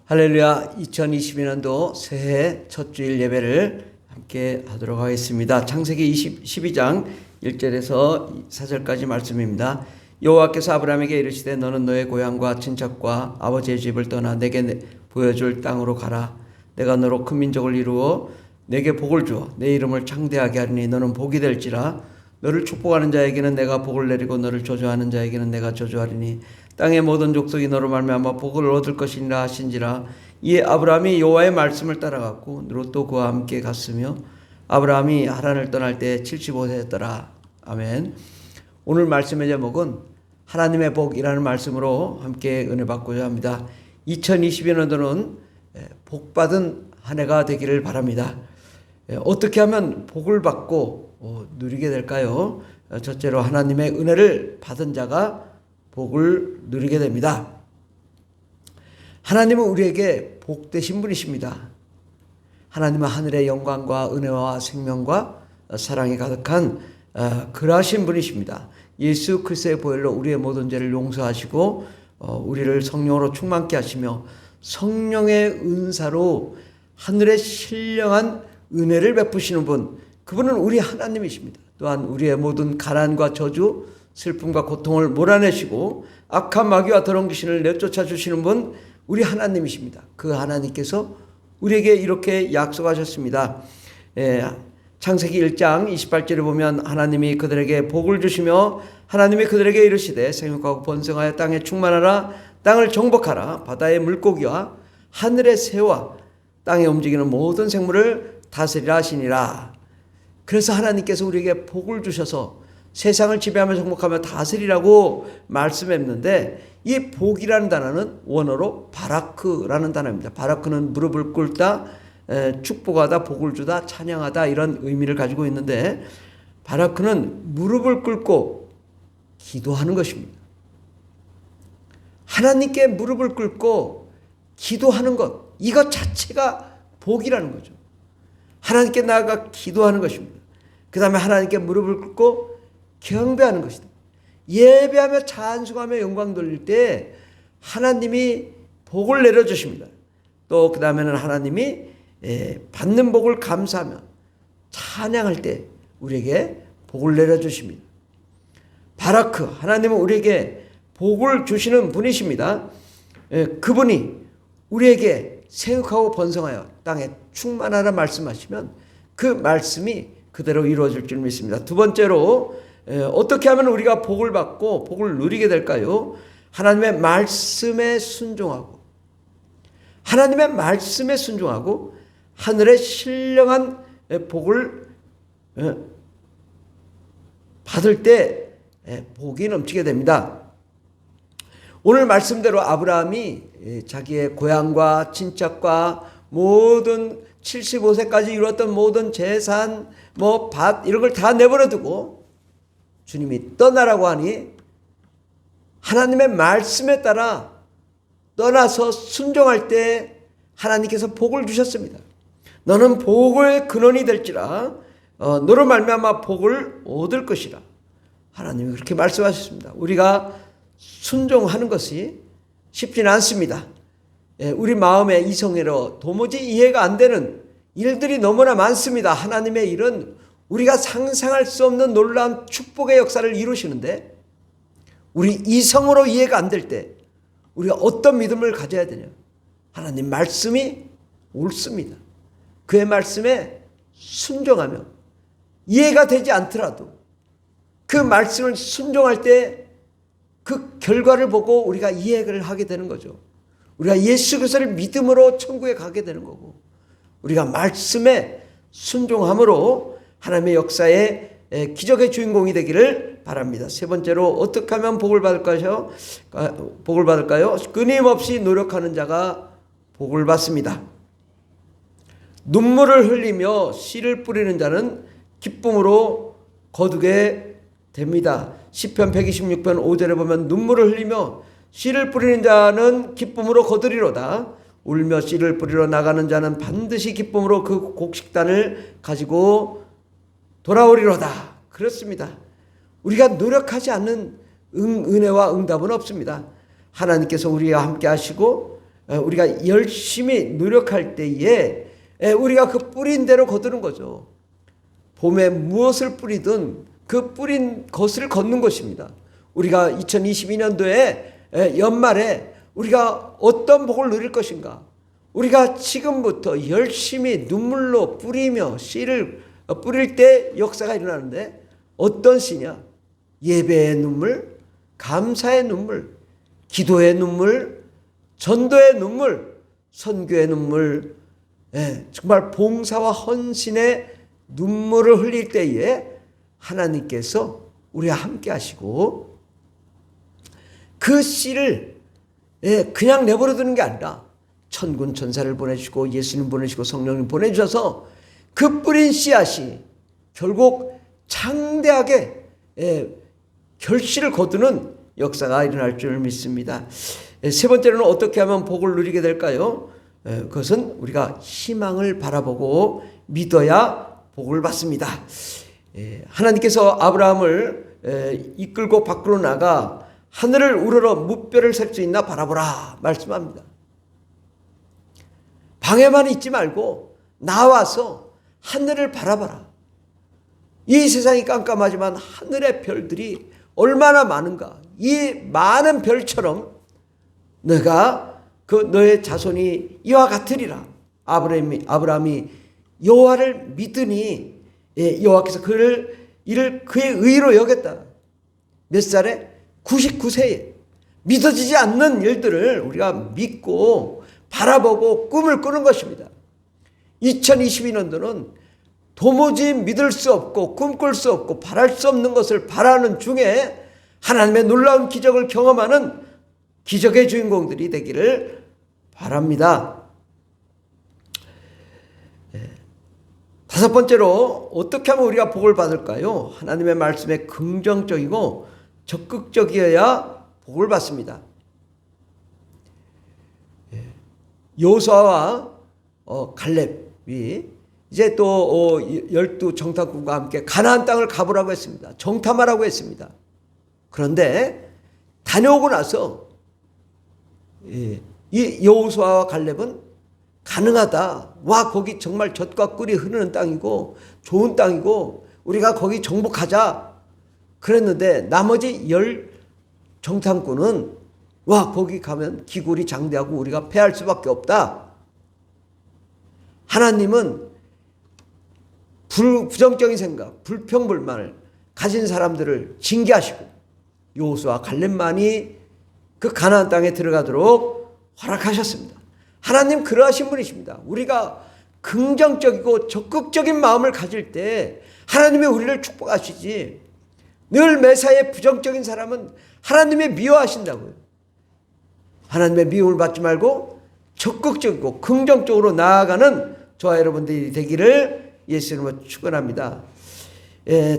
할렐루야. 2022년도 새해 첫 주일 예배를 함께 하도록 하겠습니다. 창세기 12장 1절에서 4절까지 말씀입니다. 여호와께서 아브라함에게 이르시되 너는 너의 고향과 친척과 아버지의 집을 떠나 내게 보여줄 땅으로 가라. 내가 너로 큰 민족을 이루어 내게 복을 주어 내 이름을 창대하게 하리니 너는 복이 될지라. 너를 축복하는 자에게는 내가 복을 내리고 너를 저주하는 자에게는 내가 저주하리니 땅의 모든 족속이 너로 말미암아 복을 얻을 것이니라 하신지라. 이에 아브라함이 여호와의 말씀을 따라갔고 롯도 그와 함께 갔으며 아브라함이 하란을 떠날 때 75세였더라. 아멘. 오늘 말씀의 제목은 하나님의 복이라는 말씀으로 함께 은혜 받고자 합니다. 2022년도는 복받은 한 해가 되기를 바랍니다. 어떻게 하면 복을 받고 누리게 될까요? 첫째로 하나님의 은혜를 받은 자가 복을 누리게 됩니다. 하나님은 우리에게 복되신 분이십니다. 하나님은 하늘의 영광과 은혜와 생명과 사랑이 가득한 그러하신 분이십니다. 예수 그리스도의 보혈로 우리의 모든 죄를 용서하시고 우리를 성령으로 충만케 하시며 성령의 은사로 하늘의 신령한 은혜를 베푸시는 분, 그분은 우리 하나님이십니다. 또한 우리의 모든 가난과 저주, 슬픔과 고통을 몰아내시고 악한 마귀와 더러운 귀신을 내쫓아 주시는 분, 우리 하나님이십니다. 그 하나님께서 우리에게 이렇게 약속하셨습니다. 창세기 1장 28절에 보면 하나님이 그들에게 복을 주시며 하나님이 그들에게 이르시되 생육하고 번성하여 땅에 충만하라. 땅을 정복하라. 바다의 물고기와 하늘의 새와 땅에 움직이는 모든 생물을 다스리라 하시니라. 그래서 하나님께서 우리에게 복을 주셔서 세상을 지배하며 정복하며 다스리라고 말씀했는데, 이 복이라는 단어는 원어로 바라크라는 단어입니다. 바라크는 무릎을 꿇다, 축복하다, 복을 주다, 찬양하다 이런 의미를 가지고 있는데, 바라크는 무릎을 꿇고 기도하는 것입니다. 하나님께 무릎을 꿇고 기도하는 것, 이것 자체가 복이라는 거죠. 하나님께 나아가 기도하는 것입니다. 그 다음에 하나님께 무릎을 꿇고 경배하는 것이다. 예배하며 찬송하며 영광 돌릴 때 하나님이 복을 내려주십니다. 또 그 다음에는 하나님이 받는 복을 감사하며 찬양할 때 우리에게 복을 내려주십니다. 바라크, 하나님은 우리에게 복을 주시는 분이십니다. 그분이 우리에게 생육하고 번성하여 땅에 충만하라 말씀하시면 그 말씀이 그대로 이루어질 줄 믿습니다. 두 번째로 어떻게 하면 우리가 복을 받고 복을 누리게 될까요? 하나님의 말씀에 순종하고, 하나님의 말씀에 순종하고 하늘의 신령한 복을 받을 때 복이 넘치게 됩니다. 오늘 말씀대로 아브라함이 자기의 고향과 친척과 모든 75세까지 이루었던 모든 재산, 밭 이런 걸 다 내버려 두고 주님이 떠나라고 하니 하나님의 말씀에 따라 떠나서 순종할 때 하나님께서 복을 주셨습니다. 너는 복의 근원이 될지라. 너로 말미암아 복을 얻을 것이라. 하나님이 그렇게 말씀하셨습니다. 우리가 순종하는 것이 쉽지는 않습니다. 우리 마음의 이성으로 도무지 이해가 안 되는 일들이 너무나 많습니다. 하나님의 일은 우리가 상상할 수 없는 놀라운 축복의 역사를 이루시는데, 우리 이성으로 이해가 안 될 때 우리가 어떤 믿음을 가져야 되냐? 하나님 말씀이 옳습니다. 그의 말씀에 순종하며 이해가 되지 않더라도 그 말씀을 순종할 때 그 결과를 보고 우리가 이해를 하게 되는 거죠. 우리가 예수 그리스도를 믿음으로 천국에 가게 되는 거고, 우리가 말씀에 순종함으로 하나님의 역사의 기적의 주인공이 되기를 바랍니다. 세 번째로 어떻게 하면 복을 받을까요? 끊임없이 노력하는 자가 복을 받습니다. 눈물을 흘리며 씨를 뿌리는 자는 기쁨으로 거두게 됩니다. 시편 126편 5절에 보면 눈물을 흘리며 씨를 뿌리는 자는 기쁨으로 거두리로다. 울며 씨를 뿌리러 나가는 자는 반드시 기쁨으로 그 곡식단을 가지고 돌아오리로다. 그렇습니다. 우리가 노력하지 않는 은혜와 응답은 없습니다. 하나님께서 우리와 함께 하시고 우리가 열심히 노력할 때에 우리가 그 뿌린 대로 거두는 거죠. 봄에 무엇을 뿌리든 그 뿌린 것을 걷는 것입니다. 우리가 2022년도에 연말에 우리가 어떤 복을 누릴 것인가? 우리가 지금부터 열심히 눈물로 뿌리며 씨를 뿌릴 때 역사가 일어나는데 어떤 씨냐? 예배의 눈물, 감사의 눈물, 기도의 눈물, 전도의 눈물, 선교의 눈물, 정말 봉사와 헌신의 눈물을 흘릴 때에 하나님께서 우리와 함께 하시고 그 씨를 그냥 내버려 두는 게 아니라 천군 천사를 보내주시고 예수님 보내주시고 성령님 보내주셔서 그 뿌린 씨앗이 결국 창대하게 결실을 거두는 역사가 일어날 줄 믿습니다. 세 번째로는 어떻게 하면 복을 누리게 될까요? 그것은 우리가 희망을 바라보고 믿어야 복을 받습니다. 하나님께서 아브라함을 이끌고 밖으로 나가 하늘을 우러러 무뼈를 셀 수 있나 바라보라 말씀합니다. 방에만 있지 말고 나와서 하늘을 바라봐라. 이 세상이 깜깜하지만 하늘의 별들이 얼마나 많은가. 이 많은 별처럼 너가 너의 자손이 이와 같으리라. 아브라함이 여호와를 믿으니 여호와께서 이를 그의 의로 여겼다. 몇 살에? 99세에. 믿어지지 않는 일들을 우리가 믿고 바라보고 꿈을 꾸는 것입니다. 2022년도는 도무지 믿을 수 없고 꿈꿀 수 없고 바랄 수 없는 것을 바라는 중에 하나님의 놀라운 기적을 경험하는 기적의 주인공들이 되기를 바랍니다. 다섯 번째로 어떻게 하면 우리가 복을 받을까요? 하나님의 말씀에 긍정적이고 적극적이어야 복을 받습니다. 여호수아와 갈렙이 이제 또 12 정탐꾼과 함께 가나안 땅을 가보라고 했습니다. 정탐하라고 했습니다. 그런데 다녀오고 나서 이 여호수아와 갈렙은 가능하다. 와, 거기 정말 젖과 꿀이 흐르는 땅이고 좋은 땅이고 우리가 거기 정복하자 그랬는데 나머지 10 정탐꾼은 와, 거기 가면 기굴이 장대하고 우리가 패할 수밖에 없다. 하나님은 부정적인 생각, 불평불만을 가진 사람들을 징계하시고 여호수아 갈렙만이 그 가나안 땅에 들어가도록 허락하셨습니다. 하나님 그러하신 분이십니다. 우리가 긍정적이고 적극적인 마음을 가질 때 하나님이 우리를 축복하시지 늘 매사에 부정적인 사람은 하나님이 미워하신다고요. 하나님의 미움을 받지 말고 적극적이고 긍정적으로 나아가는 저와 여러분들이 되기를 예수님으로 축원합니다.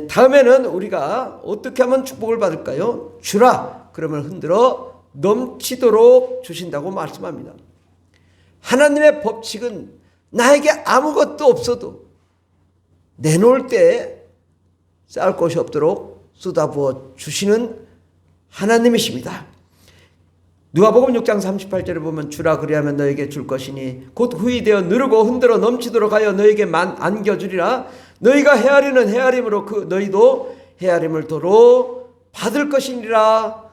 다음에는 우리가 어떻게 하면 축복을 받을까요? 주라 그러면 흔들어 넘치도록 주신다고 말씀합니다. 하나님의 법칙은 나에게 아무것도 없어도 내놓을 때 쌓을 것이 없도록 쏟아부어 주시는 하나님이십니다. 누가복음 6장 38절에 보면 주라 그리하면 너에게 줄 것이니 곧 후이 되어 누르고 흔들어 넘치도록 하여 너에게만 안겨주리라. 너희가 헤아리는 헤아림으로 너희도 헤아림을 도로 받을 것이니라.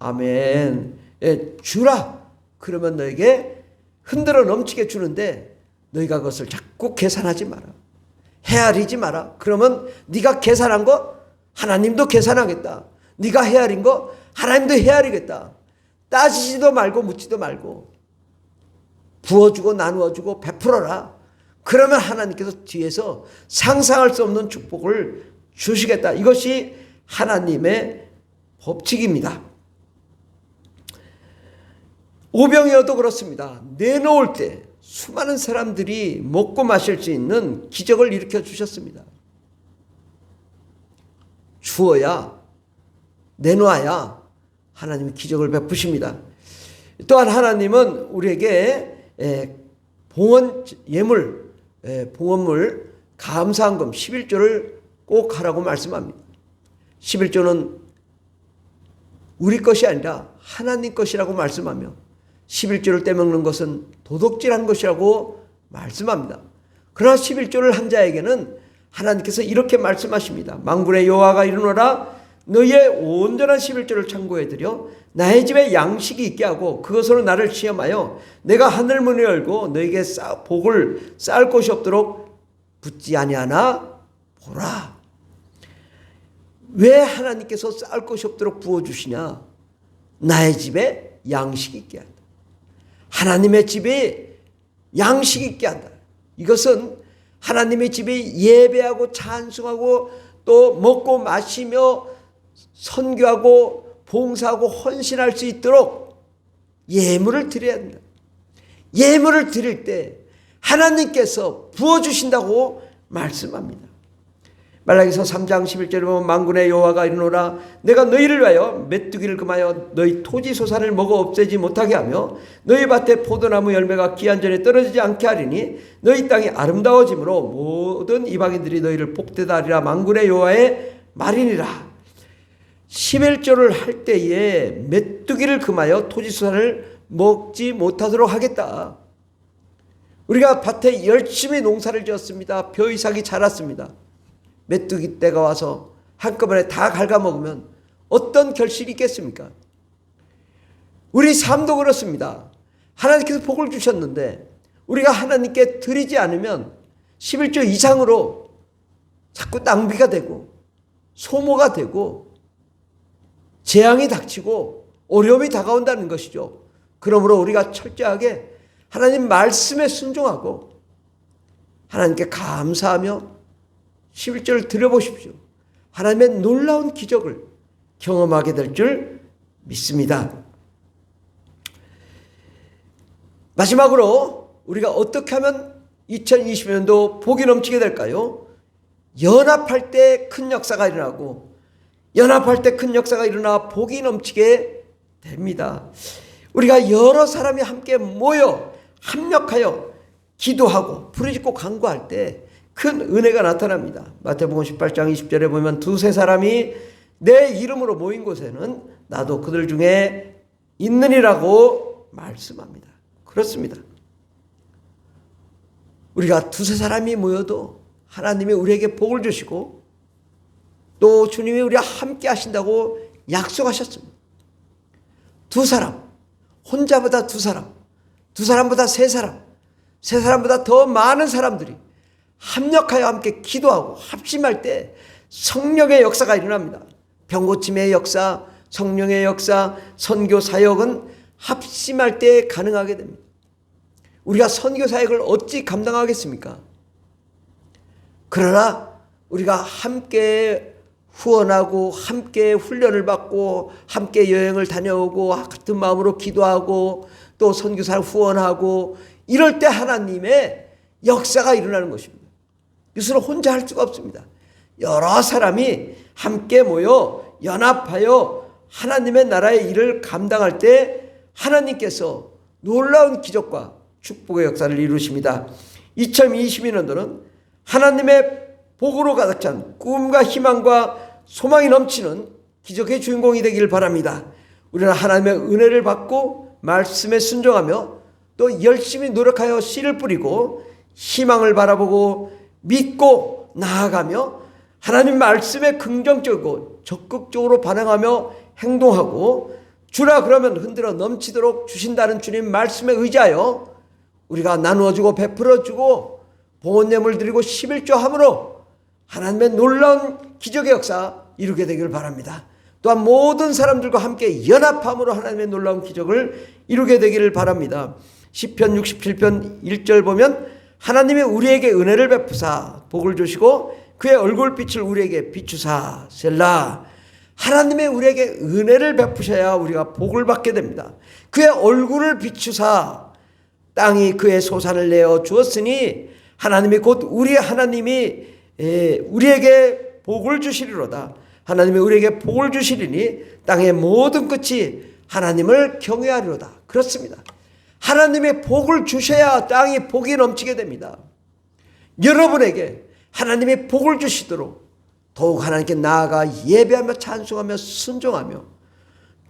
아멘. 주라 그러면 너에게 흔들어 넘치게 주는데 너희가 그것을 자꾸 계산하지 마라. 헤아리지 마라. 그러면 네가 계산한 거 하나님도 계산하겠다. 네가 헤아린 거 하나님도 헤아리겠다. 따지지도 말고 묻지도 말고 부어주고 나누어주고 베풀어라. 그러면 하나님께서 뒤에서 상상할 수 없는 축복을 주시겠다. 이것이 하나님의 법칙입니다. 오병이어도 그렇습니다. 내놓을 때 수많은 사람들이 먹고 마실 수 있는 기적을 일으켜 주셨습니다. 주어야 내놓아야 하나님이 기적을 베푸십니다. 또한 하나님은 우리에게 봉헌 예물, 봉헌물, 감사한금 11조를 꼭 하라고 말씀합니다. 11조는 우리 것이 아니라 하나님 것이라고 말씀하며 11조를 떼먹는 것은 도둑질한 것이라고 말씀합니다. 그러나 11조를 한 자에게는 하나님께서 이렇게 말씀하십니다. 만군의 여호와가 이르노라 너희의 온전한 11조를 창고해드려 나의 집에 양식이 있게 하고 그것으로 나를 시험하여 내가 하늘 문을 열고 너희에게 복을 쌓을 곳이 없도록 붙지 아니하나 보라. 왜 하나님께서 쌓을 곳이 없도록 부어주시냐? 나의 집에 양식이 있게 한다. 하나님의 집에 양식이 있게 한다. 이것은 하나님의 집이 예배하고 찬송하고 또 먹고 마시며 선교하고 봉사하고 헌신할 수 있도록 예물을 드려야 한다. 예물을 드릴 때 하나님께서 부어주신다고 말씀합니다. 말라기서 3장 11절에 보면 만군의 여호와가 이르노라 내가 너희를 위하여 메뚜기를 금하여 너희 토지 소산을 먹어 없애지 못하게 하며 너희 밭에 포도나무 열매가 기한 전에 떨어지지 않게 하리니 너희 땅이 아름다워짐으로 모든 이방인들이 너희를 복되다 하리라. 만군의 여호와의 말이니라. 11조를 할 때에 메뚜기를 금하여 토지 소산을 먹지 못하도록 하겠다. 우리가 밭에 열심히 농사를 지었습니다. 벼이삭이 자랐습니다. 메뚜기 때가 와서 한꺼번에 다 갉아먹으면 어떤 결실이 있겠습니까? 우리 삶도 그렇습니다. 하나님께서 복을 주셨는데 우리가 하나님께 드리지 않으면 11조 이상으로 자꾸 낭비가 되고 소모가 되고 재앙이 닥치고 어려움이 다가온다는 것이죠. 그러므로 우리가 철저하게 하나님 말씀에 순종하고 하나님께 감사하며 11조를 드려보십시오. 하나님의 놀라운 기적을 경험하게 될 줄 믿습니다. 마지막으로 우리가 어떻게 하면 2020년도 복이 넘치게 될까요? 연합할 때 큰 역사가 일어나고 연합할 때 큰 역사가 일어나 복이 넘치게 됩니다. 우리가 여러 사람이 함께 모여 합력하여 기도하고 부르짖고 간구할 때 큰 은혜가 나타납니다. 마태복음 18장 20절에 보면 두세 사람이 내 이름으로 모인 곳에는 나도 그들 중에 있느니라고 말씀합니다. 그렇습니다. 우리가 두세 사람이 모여도 하나님이 우리에게 복을 주시고 또 주님이 우리와 함께 하신다고 약속하셨습니다. 두 사람, 혼자보다 두 사람, 두 사람보다 세 사람, 세 사람보다 더 많은 사람들이 합력하여 함께 기도하고 합심할 때 성령의 역사가 일어납니다. 병고침의 역사, 성령의 역사, 선교 사역은 합심할 때 가능하게 됩니다. 우리가 선교 사역을 어찌 감당하겠습니까? 그러나 우리가 함께 후원하고 함께 훈련을 받고 함께 여행을 다녀오고 같은 마음으로 기도하고 또 선교사를 후원하고 이럴 때 하나님의 역사가 일어나는 것입니다. 이것을 혼자 할 수가 없습니다. 여러 사람이 함께 모여 연합하여 하나님의 나라의 일을 감당할 때 하나님께서 놀라운 기적과 축복의 역사를 이루십니다. 2022년도는 하나님의 복으로 가득 찬 꿈과 희망과 소망이 넘치는 기적의 주인공이 되기를 바랍니다. 우리는 하나님의 은혜를 받고 말씀에 순종하며 또 열심히 노력하여 씨를 뿌리고 희망을 바라보고 믿고 나아가며 하나님 말씀에 긍정적이고 적극적으로 반응하며 행동하고 주라 그러면 흔들어 넘치도록 주신다는 주님 말씀에 의지하여 우리가 나누어주고 베풀어주고 봉헌예물 드리고 11조 함으로 하나님의 놀라운 기적의 역사 이루게 되기를 바랍니다. 또한 모든 사람들과 함께 연합함으로 하나님의 놀라운 기적을 이루게 되기를 바랍니다. 시편 67편 1절 보면 하나님이 우리에게 은혜를 베푸사 복을 주시고 그의 얼굴빛을 우리에게 비추사 셀라. 하나님의 우리에게 은혜를 베푸셔야 우리가 복을 받게 됩니다. 그의 얼굴을 비추사 땅이 그의 소산을 내어 주었으니 하나님이 곧 우리 하나님이 우리에게 복을 주시리로다. 하나님이 우리에게 복을 주시리니 땅의 모든 끝이 하나님을 경외하리로다. 그렇습니다. 하나님의 복을 주셔야 땅이 복이 넘치게 됩니다. 여러분에게 하나님의 복을 주시도록 더욱 하나님께 나아가 예배하며 찬송하며 순종하며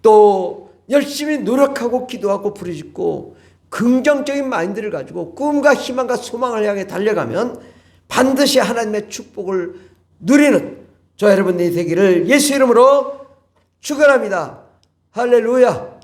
또 열심히 노력하고 기도하고 부르짖고 긍정적인 마인드를 가지고 꿈과 희망과 소망을 향해 달려가면 반드시 하나님의 축복을 누리는 저 여러분들이 되기를 예수 이름으로 축원합니다. 할렐루야.